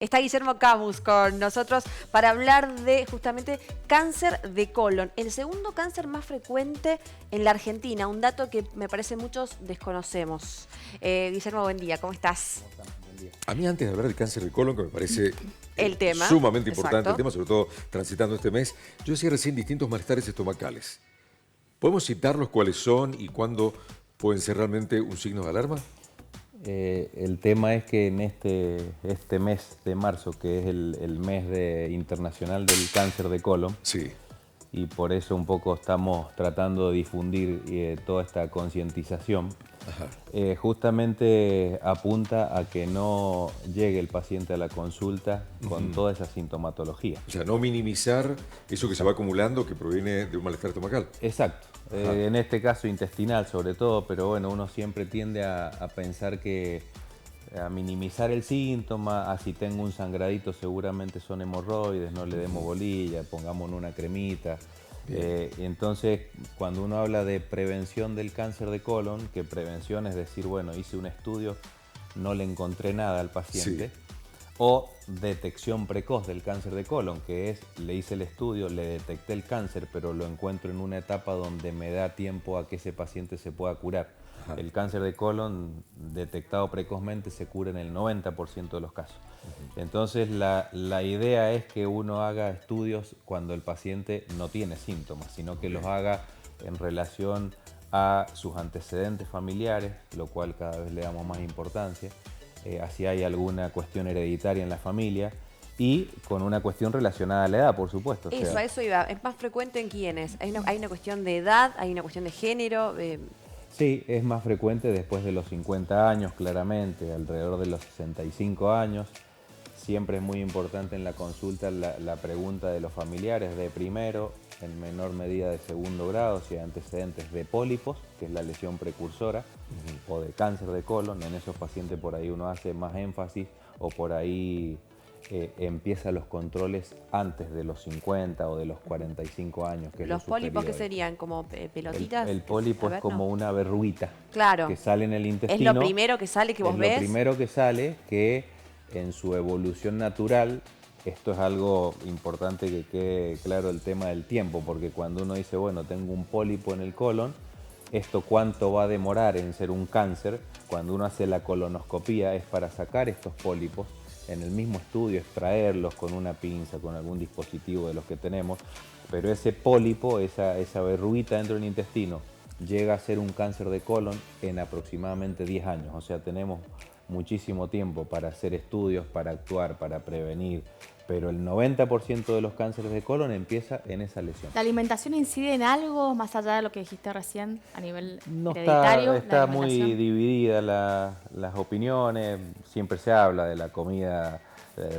Está Guillermo Camus con nosotros para hablar de justamente cáncer de colon, el segundo cáncer más frecuente en la Argentina, un dato que me parece muchos desconocemos. Guillermo, buen día, ¿cómo estás? A mí, antes de hablar del cáncer de colon, que me parece El tema, sumamente importante el exacto. tema, sobre todo transitando este mes, yo decía recién distintos malestares estomacales. ¿Podemos citarlos cuáles son y cuándo pueden ser realmente un signo de alarma? El tema es que en este mes de marzo, que es el mes internacional del cáncer de colon, Sí. y por eso un poco estamos tratando de difundir toda esta concientización, justamente apunta a que no llegue el paciente a la consulta con toda esa sintomatología. O sea, no minimizar eso que se va acumulando que proviene de un malestar estomacal. Exacto. En este caso intestinal sobre todo, pero bueno, uno siempre tiende a pensar que a minimizar el síntoma, si tengo un sangradito seguramente son hemorroides, no le demos bolilla, pongamos una cremita. Entonces, cuando uno habla de prevención del cáncer de colon, que prevención es decir, bueno, hice un estudio, no le encontré nada al paciente, Sí. o detección precoz del cáncer de colon, que es, le hice el estudio, le detecté el cáncer, pero lo encuentro en una etapa donde me da tiempo a que ese paciente se pueda curar. El cáncer de colon detectado precozmente se cura en el 90% de los casos. Entonces la idea es que uno haga estudios cuando el paciente no tiene síntomas, sino que los haga en relación a sus antecedentes familiares, lo cual cada vez le damos más importancia. Así hay alguna cuestión hereditaria en la familia y con una cuestión relacionada a la edad, por supuesto. A eso iba. ¿Es más frecuente en quiénes? ¿Hay una cuestión de edad? ¿Hay una cuestión de género? Sí, es más frecuente después de los 50 años, claramente, alrededor de los 65 años. Siempre es muy importante en la consulta la pregunta de los familiares de primero, en menor medida de segundo grado, si hay antecedentes de pólipos, que es la lesión precursora, o de cáncer de colon. En esos pacientes por ahí uno hace más énfasis o por ahí empieza los controles antes de los 50 o de los 45 años, que es ¿Los lo pólipos qué sugerido. serían? ¿Como pelotitas? El pólipo es como una verruguita Claro. que sale en el ¿Es lo intestino. primero que sale que vos Es lo ves? primero que sale, que en su evolución natural, esto es algo importante que quede claro el tema del tiempo, porque cuando uno dice, bueno, tengo un pólipo en el colon, esto cuánto va a demorar en ser un cáncer. Cuando uno hace la colonoscopía es para sacar estos pólipos, en el mismo estudio extraerlos con una pinza, con algún dispositivo de los que tenemos, pero ese pólipo, esa verruguita dentro del intestino, llega a ser un cáncer de colon en aproximadamente 10 años. O sea, tenemos muchísimo tiempo para hacer estudios, para actuar, para prevenir, pero el 90% de los cánceres de colon empieza en esa lesión. ¿La alimentación incide en algo más allá de lo que dijiste recién a nivel No hereditario? está muy dividida las opiniones. Siempre se habla de la comida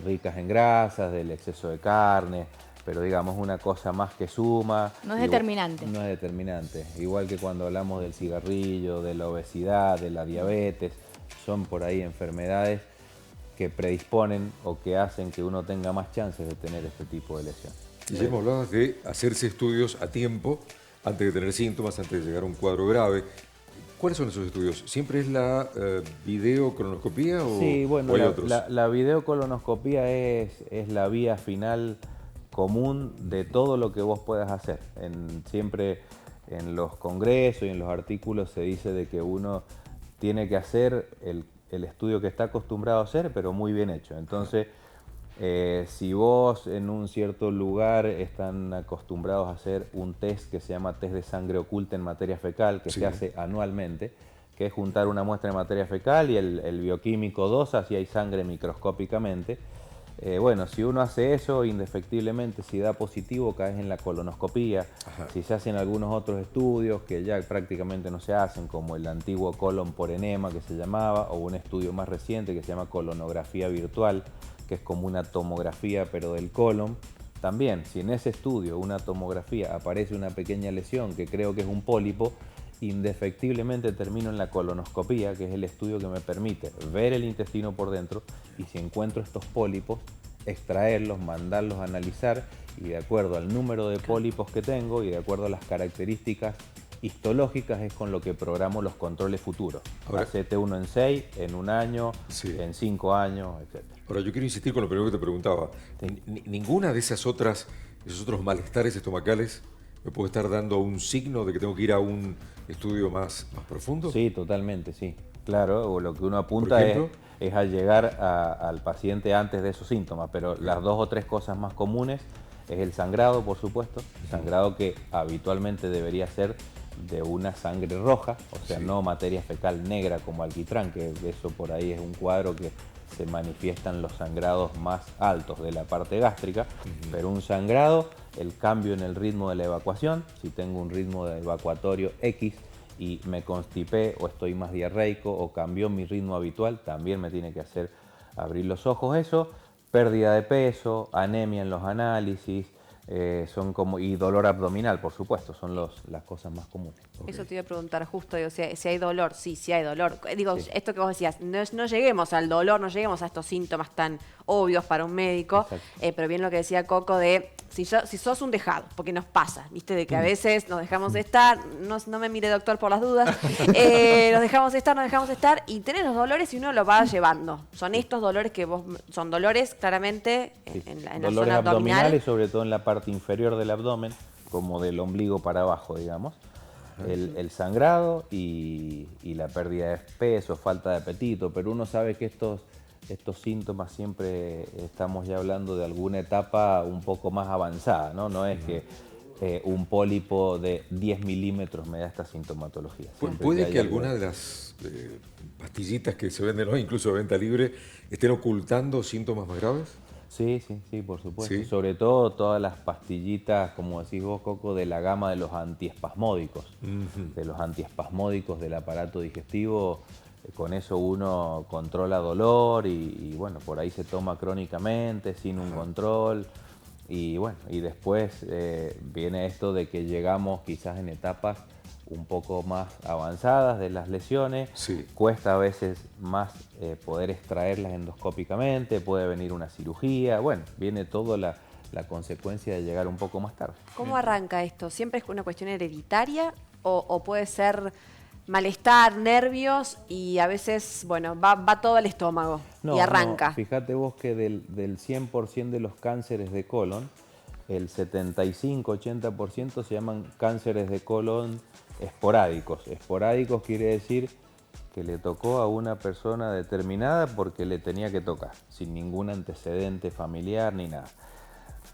ricas en grasas, del exceso de carne, pero digamos una cosa más que suma. No es determinante. No es determinante. Igual que cuando hablamos del cigarrillo, de la obesidad, de la diabetes, son por ahí enfermedades que predisponen o que hacen que uno tenga más chances de tener este tipo de lesión. Guillermo, hablabas de hacerse estudios a tiempo, antes de tener síntomas, antes de llegar a un cuadro grave. ¿Cuáles son esos estudios? ¿Siempre es la videocolonoscopía o, sí, bueno, o hay otros? la videocolonoscopía es la vía final común de todo lo que vos puedas hacer. Siempre en los congresos y en los artículos se dice de que uno tiene que hacer el estudio que está acostumbrado a hacer, pero muy bien hecho. Entonces, si vos en un cierto lugar están acostumbrados a hacer un test que se llama test de sangre oculta en materia fecal, que se hace anualmente, que es juntar una muestra de materia fecal y el bioquímico dosa si hay sangre microscópicamente. Bueno, si uno hace eso, indefectiblemente, si da positivo, caes en la colonoscopía. Si se hacen algunos otros estudios que ya prácticamente no se hacen, como el antiguo colon por enema que se llamaba, o un estudio más reciente que se llama colonografía virtual, que es como una tomografía pero del colon. También, si en ese estudio, una tomografía, aparece una pequeña lesión que creo que es un pólipo, indefectiblemente termino en la colonoscopía, que es el estudio que me permite ver el intestino por dentro y si encuentro estos pólipos, extraerlos, mandarlos a analizar y de acuerdo al número de pólipos que tengo y de acuerdo a las características histológicas es con lo que programo los controles futuros. Hacete uno en 6, en un año, en 5 años, etc. Ahora, yo quiero insistir con lo primero que te preguntaba. Ninguna de esos otros malestares estomacales me puede estar dando un signo de que tengo que ir a un estudio más profundo. Sí, totalmente, sí. Claro, o lo que uno apunta es a llegar al paciente antes de esos síntomas, pero las 2 o 3 cosas más comunes es el sangrado, por supuesto, sangrado que habitualmente debería ser de una sangre roja, o sea, no materia fecal negra como alquitrán, que eso por ahí es un cuadro que se manifiestan los sangrados más altos de la parte gástrica, pero un sangrado, el cambio en el ritmo de la evacuación, si tengo un ritmo de evacuatorio X y me constipé o estoy más diarreico o cambió mi ritmo habitual, también me tiene que hacer abrir los ojos eso, pérdida de peso, anemia en los análisis, y dolor abdominal, por supuesto, son las cosas más comunes. Eso te iba a preguntar justo, digo, si hay dolor. Sí, sí hay dolor. Digo, esto que vos decías, no lleguemos al dolor, no lleguemos a estos síntomas tan obvios para un médico, pero bien lo que decía Coco de si sos un dejado, porque nos pasa, ¿viste? De que a veces nos dejamos de estar, no me mire doctor por las dudas, nos dejamos de estar y tenés los dolores y uno los va llevando. Son estos dolores son dolores claramente en la dolores zona abdominal. Y sobre todo en la parte inferior del abdomen, como del ombligo para abajo, digamos. El sangrado y la pérdida de peso, falta de apetito, pero uno sabe que estos síntomas siempre estamos ya hablando de alguna etapa un poco más avanzada, ¿no? No es que un pólipo de 10 milímetros me da esta sintomatología. ¿Puede que alguna de las pastillitas que se venden hoy, incluso de venta libre, estén ocultando síntomas más graves? Sí, por supuesto. ¿Sí? Sobre todo todas las pastillitas, como decís vos, Coco, de la gama de los antiespasmódicos. De los antiespasmódicos del aparato digestivo, con eso uno controla dolor y bueno, por ahí se toma crónicamente, sin un control. Y bueno, y después viene esto de que llegamos quizás en etapas un poco más avanzadas de las lesiones, cuesta a veces más poder extraerlas endoscópicamente, puede venir una cirugía, bueno, viene toda la consecuencia de llegar un poco más tarde. ¿Cómo arranca esto? ¿Siempre es una cuestión hereditaria o puede ser malestar, nervios y a veces, bueno, va todo al estómago y arranca? No, fíjate vos que del 100% de los cánceres de colon, el 75-80% se llaman cánceres de colon esporádicos. Esporádicos quiere decir que le tocó a una persona determinada porque le tenía que tocar, sin ningún antecedente familiar ni nada.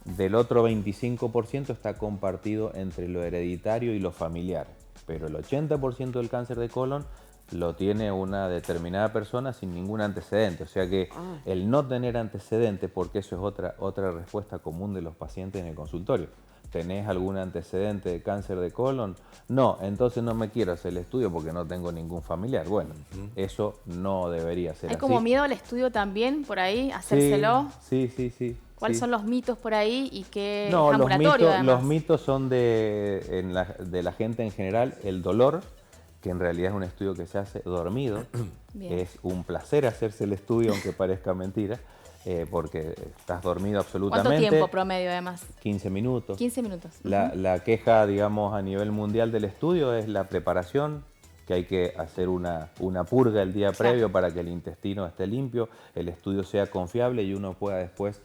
Del otro 25% está compartido entre lo hereditario y lo familiar, pero el 80% del cáncer de colon lo tiene una determinada persona sin ningún antecedente. O sea que el no tener antecedentes, porque eso es otra respuesta común de los pacientes en el consultorio. ¿Tenés algún antecedente de cáncer de colon? No, entonces no me quiero hacer el estudio porque no tengo ningún familiar. Bueno, eso no debería ser así. ¿Hay como miedo al estudio también por ahí, hacérselo? Sí. ¿Cuáles son los mitos por ahí y qué No, es ambulatorio además? los mitos son de la gente en general, el dolor, que en realidad es un estudio que se hace dormido. Es un placer hacerse el estudio, aunque parezca mentira. Porque estás dormido absolutamente. ¿Cuánto tiempo promedio además? 15 minutos. 15 minutos. La queja, digamos, a nivel mundial del estudio es la preparación, que hay que hacer una purga el día previo para que el intestino esté limpio, el estudio sea confiable y uno pueda después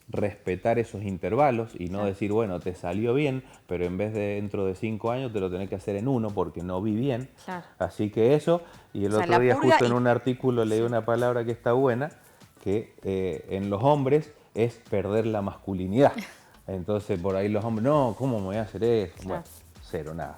respetar esos intervalos y no decir, bueno, te salió bien, pero en vez de dentro de 5 años te lo tenés que hacer en 1 porque no vi bien. Así que eso, y el otro día justo en un artículo leí una palabra que está buena, que en los hombres es perder la masculinidad. Entonces por ahí los hombres, no, ¿cómo me voy a hacer eso? Bueno, cero, nada.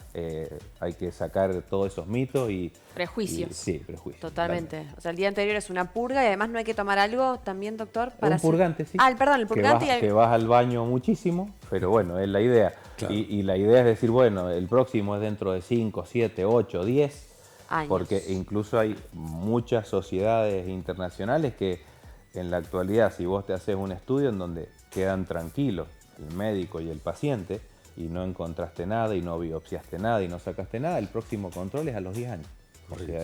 Hay que sacar todos esos mitos y... Prejuicios. Sí, prejuicios. Totalmente. Claro. O sea, el día anterior es una purga y además no hay que tomar algo también, doctor, para... Un purgante, sí. Perdón, el purgante. Que vas al baño muchísimo, pero bueno, es la idea. Claro. Y la idea es decir, bueno, el próximo es dentro de 5, 7, 8, 10 años. Porque incluso hay muchas sociedades internacionales que en la actualidad, si vos te haces un estudio en donde quedan tranquilos el médico y el paciente y no encontraste nada y no biopsiaste nada y no sacaste nada, el próximo control es a los 10 años. O sea,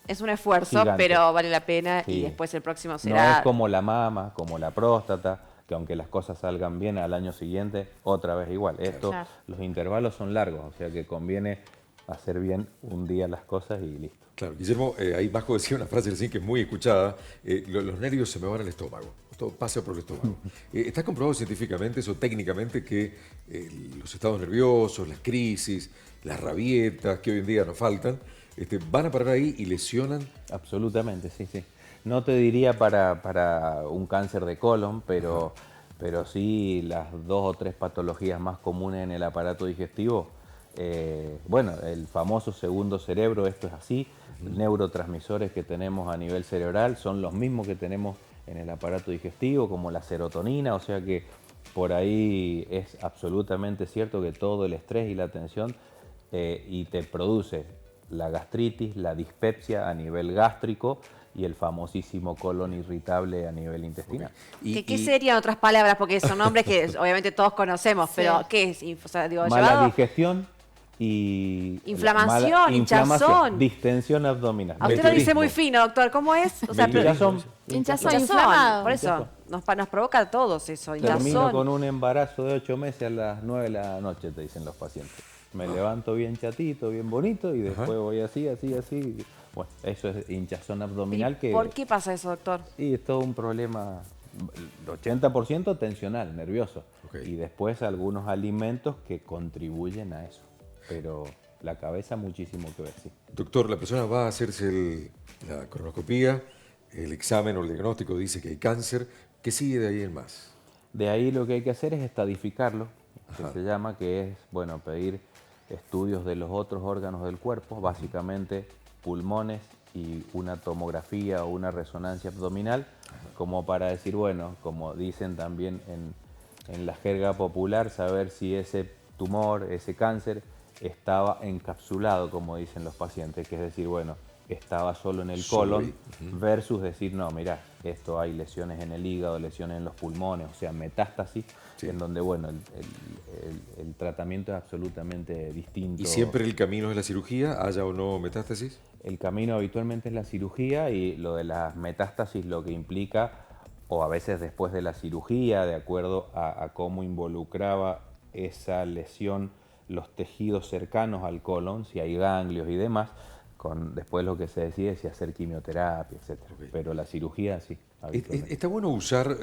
es un esfuerzo, gigante, pero vale la pena y después el próximo será... No es como la mama, como la próstata, que aunque las cosas salgan bien al año siguiente, otra vez igual. Esto, los intervalos son largos, o sea que conviene hacer bien un día las cosas y listo. Claro, Guillermo, ahí Majo decía una frase recién que es muy escuchada, los nervios se me van al estómago, todo pasa por el estómago. ¿Está comprobado científicamente, eso técnicamente, que los estados nerviosos, las crisis, las rabietas que hoy en día nos faltan, van a parar ahí y lesionan? Absolutamente, sí, sí. No te diría para un cáncer de colon, pero sí las 2 o 3 patologías más comunes en el aparato digestivo. Bueno, el famoso segundo cerebro, esto es así. Neurotransmisores que tenemos a nivel cerebral son los mismos que tenemos en el aparato digestivo, como la serotonina, o sea que por ahí es absolutamente cierto que todo el estrés y la tensión y te produce la gastritis, la dispepsia a nivel gástrico y el famosísimo colon irritable a nivel intestinal. Okay. ¿Qué serían otras palabras? Porque son nombres que obviamente todos conocemos, Sí. pero ¿qué es? O sea, digo, Mala llevado- digestión y... Inflamación, hinchazón. Distensión abdominal. A usted lo dice Meteorismo. muy fino, doctor. ¿Cómo es? O sea, Hinchazón. Hinchazón hinchazón. inflamado. Por eso, nos provoca a todos eso, Termino hinchazón. con un embarazo de 8 meses a las 9 de la noche, te dicen los pacientes. Me levanto bien chatito, bien bonito y después voy así. Bueno, eso es hinchazón abdominal que... ¿Por qué pasa eso, doctor? Y es todo un problema, el 80% tensional, nervioso. Ok. Y después algunos alimentos que contribuyen a eso. Pero la cabeza muchísimo que ver, sí. Doctor, la persona va a hacerse la colonoscopía, el examen o el diagnóstico dice que hay cáncer. ¿Qué sigue de ahí en más? De ahí lo que hay que hacer es estadificarlo, que se llama, que es, bueno, pedir estudios de los otros órganos del cuerpo, básicamente pulmones y una tomografía o una resonancia abdominal, como para decir, bueno, como dicen también en la jerga popular, saber si ese tumor, ese cáncer, estaba encapsulado, como dicen los pacientes, que es decir, bueno, estaba solo en el Solo colon, ahí. versus decir, no, mirá, esto hay lesiones en el hígado, lesiones en los pulmones, o sea, metástasis, Sí. en donde, bueno, el tratamiento es absolutamente distinto. ¿Y siempre el camino es la cirugía, haya o no metástasis? El camino habitualmente es la cirugía y lo de las metástasis lo que implica, o a veces después de la cirugía, de acuerdo a cómo involucraba esa lesión los tejidos cercanos al colon, si hay ganglios y demás, después lo que se decide es si hacer quimioterapia, etc. Ok. Pero la cirugía sí, habitualmente. ¿Está bueno usar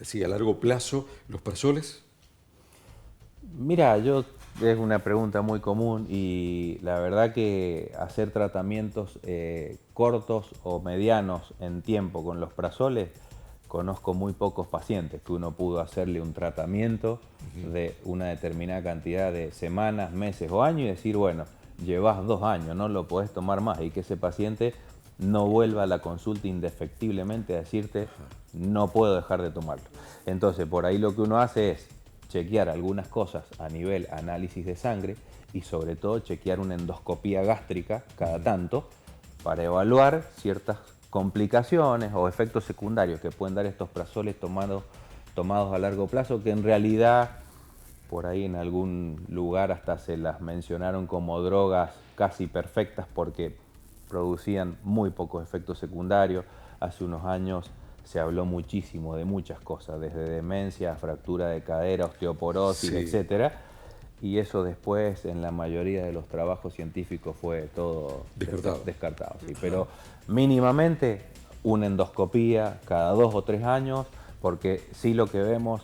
sí, a largo plazo los prazoles? Mira, es una pregunta muy común y la verdad que hacer tratamientos cortos o medianos en tiempo con los prazoles, conozco muy pocos pacientes que uno pudo hacerle un tratamiento de una determinada cantidad de semanas, meses o años y decir, bueno, llevas 2 años, no lo podés tomar más, y que ese paciente no vuelva a la consulta indefectiblemente a decirte, no puedo dejar de tomarlo. Entonces, por ahí lo que uno hace es chequear algunas cosas a nivel análisis de sangre y sobre todo chequear una endoscopía gástrica cada tanto para evaluar ciertas complicaciones o efectos secundarios que pueden dar estos prazoles tomados a largo plazo, que en realidad por ahí en algún lugar hasta se las mencionaron como drogas casi perfectas porque producían muy pocos efectos secundarios. Hace unos años se habló muchísimo de muchas cosas, desde demencia, fractura de cadera, osteoporosis, Sí. etcétera. Y eso después en la mayoría de los trabajos científicos fue todo descartado. Sí. Pero mínimamente una endoscopía cada 2 o 3 años, porque sí lo que vemos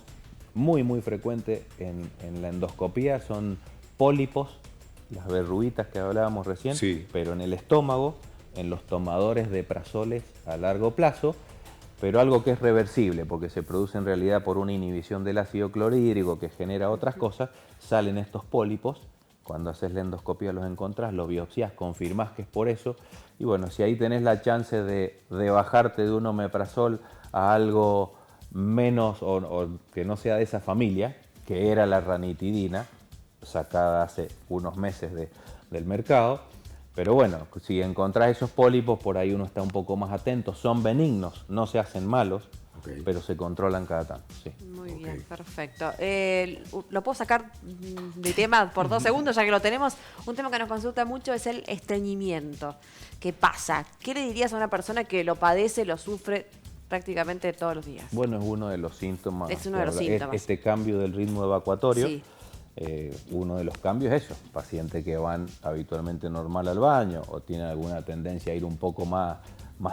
muy frecuente en la endoscopía son pólipos, las verruguitas que hablábamos recién, Sí. pero en el estómago, en los tomadores de prazoles a largo plazo, pero algo que es reversible, porque se produce en realidad por una inhibición del ácido clorhídrico que genera otras cosas, salen estos pólipos, cuando haces la endoscopía los encontrás, los biopsias, confirmás que es por eso, y bueno, si ahí tenés la chance de bajarte de un omeprazol a algo menos o que no sea de esa familia, que era la ranitidina, sacada hace unos meses del mercado. Pero bueno, si encontrás esos pólipos, por ahí uno está un poco más atento. Son benignos, no se hacen malos, pero se controlan cada tanto. Sí. Muy bien, perfecto. Lo puedo sacar de tema por 2 segundos, ya que lo tenemos. Un tema que nos consulta mucho es el estreñimiento. ¿Qué pasa? ¿Qué le dirías a una persona que lo padece, lo sufre prácticamente todos los días? Bueno, es uno de los síntomas. Es uno de los síntomas. Este cambio del ritmo evacuatorio. Sí. Uno de los cambios es eso, pacientes que van habitualmente normal al baño o tienen alguna tendencia a ir un poco más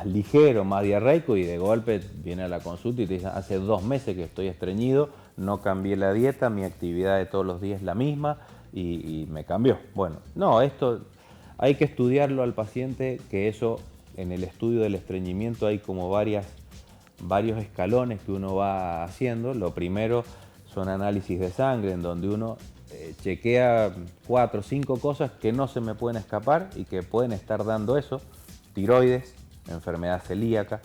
ligero, más diarreico, y de golpe viene a la consulta y te dicen: hace 2 meses que estoy estreñido, no cambié la dieta, mi actividad de todos los días es la misma y me cambió. Bueno, no, esto hay que estudiarlo al paciente, que eso en el estudio del estreñimiento hay como varios escalones que uno va haciendo. Lo primero son análisis de sangre, en donde uno chequea 4 o 5 cosas que no se me pueden escapar y que pueden estar dando eso: tiroides, enfermedad celíaca,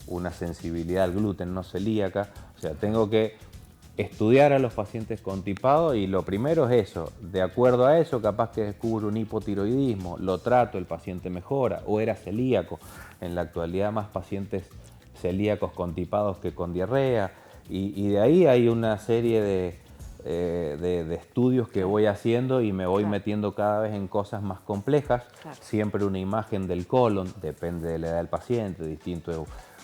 una sensibilidad al gluten no celíaca. O sea, tengo que estudiar a los pacientes constipados, y lo primero es eso. De acuerdo a eso, capaz que descubro un hipotiroidismo, lo trato, el paciente mejora, o era celíaco. En la actualidad más pacientes celíacos constipados que con diarrea, y de ahí hay una serie de estudios que voy haciendo y me voy metiendo cada vez en cosas más complejas. Siempre una imagen del colon, depende de la edad del paciente, distinto es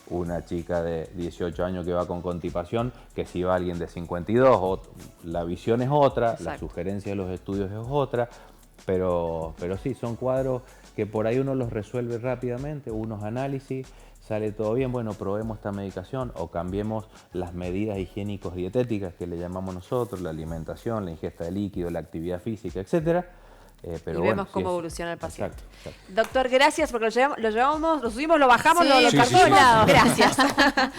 una chica de 18 años que va con constipación que si va alguien de 52, la visión es otra, la sugerencia de los estudios es otra, pero sí, son cuadros que por ahí uno los resuelve rápidamente, unos análisis, sale todo bien, bueno, probemos esta medicación o cambiemos las medidas higiénicos dietéticas que le llamamos nosotros, la alimentación, la ingesta de líquido, la actividad física, etcétera. Pero y vemos cómo evoluciona el paciente. Exacto. Doctor, gracias, porque lo subimos, lo bajamos, lo cargamos de lado. Gracias.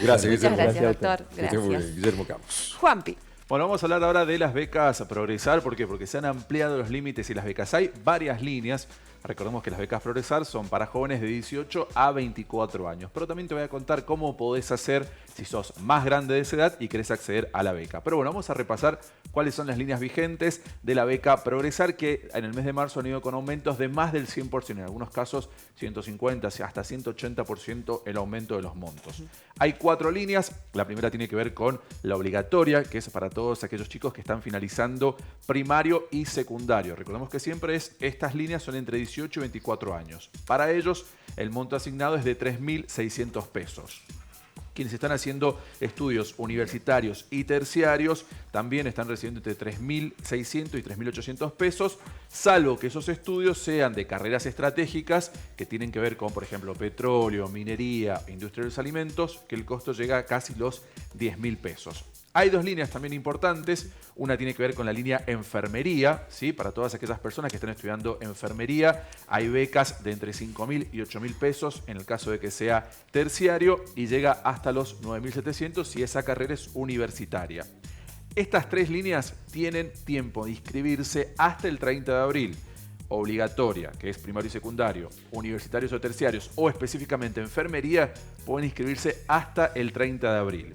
Gracias, Muchas gracias, doctor. Gracias. Guillermo Campos. Juanpi. Bueno, vamos a hablar ahora de las becas Progresar. ¿Por qué? Porque se han ampliado los límites y las becas. Hay varias líneas. Recordemos que las becas Progresar son para jóvenes de 18 a 24 años. Pero también te voy a contar cómo podés hacer si sos más grande de esa edad y querés acceder a la beca. Pero bueno, vamos a repasar cuáles son las líneas vigentes de la beca Progresar, que en el mes de marzo han ido con aumentos de más del 100%, en algunos casos 150, hasta 180% el aumento de los montos. Hay 4 líneas. La primera tiene que ver con la obligatoria, que es para todos aquellos chicos que están finalizando primario y secundario. Recordemos que siempre estas líneas son entre 18 y 24 años. Para ellos, el monto asignado es de 3.600 pesos. Quienes están haciendo estudios universitarios y terciarios también están recibiendo entre 3.600 y 3.800 pesos, salvo que esos estudios sean de carreras estratégicas que tienen que ver con, por ejemplo, petróleo, minería, industria de los alimentos, que el costo llega a casi los 10.000 pesos. Hay 2 líneas también importantes. Una tiene que ver con la línea enfermería, ¿sí? Para todas aquellas personas que están estudiando enfermería, hay becas de entre 5.000 y 8.000 pesos en el caso de que sea terciario, y llega hasta los 9.700 si esa carrera es universitaria. Estas 3 líneas tienen tiempo de inscribirse hasta el 30 de abril. Obligatoria, que es primario y secundario, universitarios o terciarios, o específicamente enfermería, pueden inscribirse hasta el 30 de abril.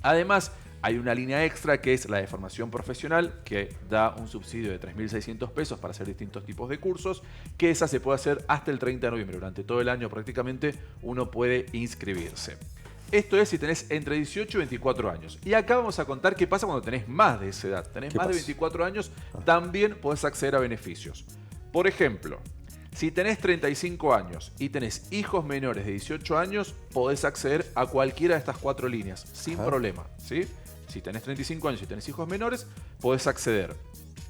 Además, hay una línea extra que es la de formación profesional, que da un subsidio de 3.600 pesos para hacer distintos tipos de cursos, que esa se puede hacer hasta el 30 de noviembre. Durante todo el año prácticamente uno puede inscribirse. Esto es si tenés entre 18 y 24 años. Y acá vamos a contar qué pasa cuando tenés más de esa edad. Tenés más de 24 años, también podés acceder a beneficios. Por ejemplo, si tenés 35 años y tenés hijos menores de 18 años, podés acceder a cualquiera de estas 4 líneas, sin problema, ¿sí? Si tenés 35 años y tenés hijos menores, podés acceder.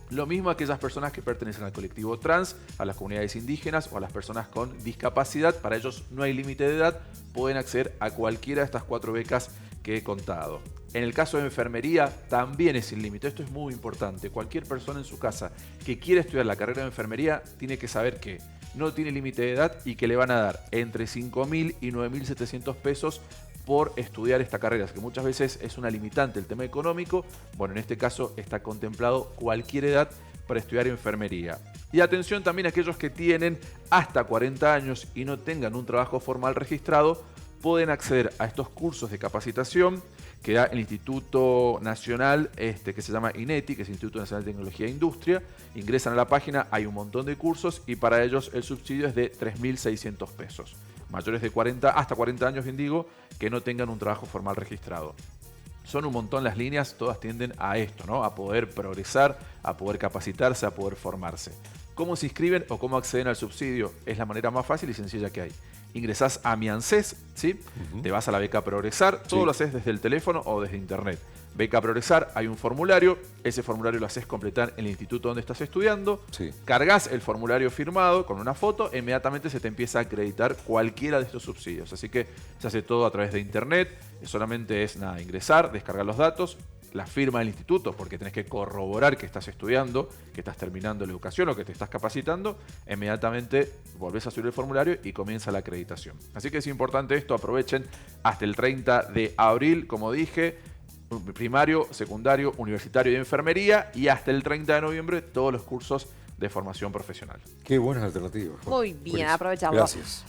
Lo mismo a aquellas personas que pertenecen al colectivo trans, a las comunidades indígenas o a las personas con discapacidad. Para ellos no hay límite de edad, pueden acceder a cualquiera de estas 4 becas que he contado. En el caso de enfermería también es sin límite. Esto es muy importante. Cualquier persona en su casa que quiera estudiar la carrera de enfermería tiene que saber que no tiene límite de edad y que le van a dar entre 5.000 y 9.700 pesos por estudiar esta carrera, que muchas veces es una limitante el tema económico. Bueno, en este caso está contemplado cualquier edad para estudiar enfermería. Y atención también a aquellos que tienen hasta 40 años y no tengan un trabajo formal registrado, pueden acceder a estos cursos de capacitación que da el Instituto Nacional, que se llama INETI, que es Instituto Nacional de Tecnología e Industria. Ingresan a la página, hay un montón de cursos y para ellos el subsidio es de 3.600 pesos. Mayores de 40, hasta 40 años, bien digo, que no tengan un trabajo formal registrado. Son un montón las líneas, todas tienden a esto, ¿no? A poder progresar, a poder capacitarse, a poder formarse. ¿Cómo se inscriben o cómo acceden al subsidio? Es la manera más fácil y sencilla que hay. ingresás a mi ANSES, ¿sí? Te vas a la beca Progresar, todo Sí. lo haces desde el teléfono o desde internet. Beca Progresar, hay un formulario, ese formulario lo haces completar en el instituto donde estás estudiando, Sí. cargas el formulario firmado con una foto, e inmediatamente se te empieza a acreditar cualquiera de estos subsidios. Así que se hace todo a través de internet, solamente es nada, ingresar, descargar los datos, la firma del instituto, porque tenés que corroborar que estás estudiando, que estás terminando la educación o que te estás capacitando, inmediatamente volvés a subir el formulario y comienza la acreditación. Así que es importante esto, aprovechen hasta el 30 de abril, como dije, primario, secundario, universitario y enfermería, y hasta el 30 de noviembre todos los cursos de formación profesional. Qué buenas alternativas, Jorge. Muy bien, Buenísimo. aprovechamos. Gracias.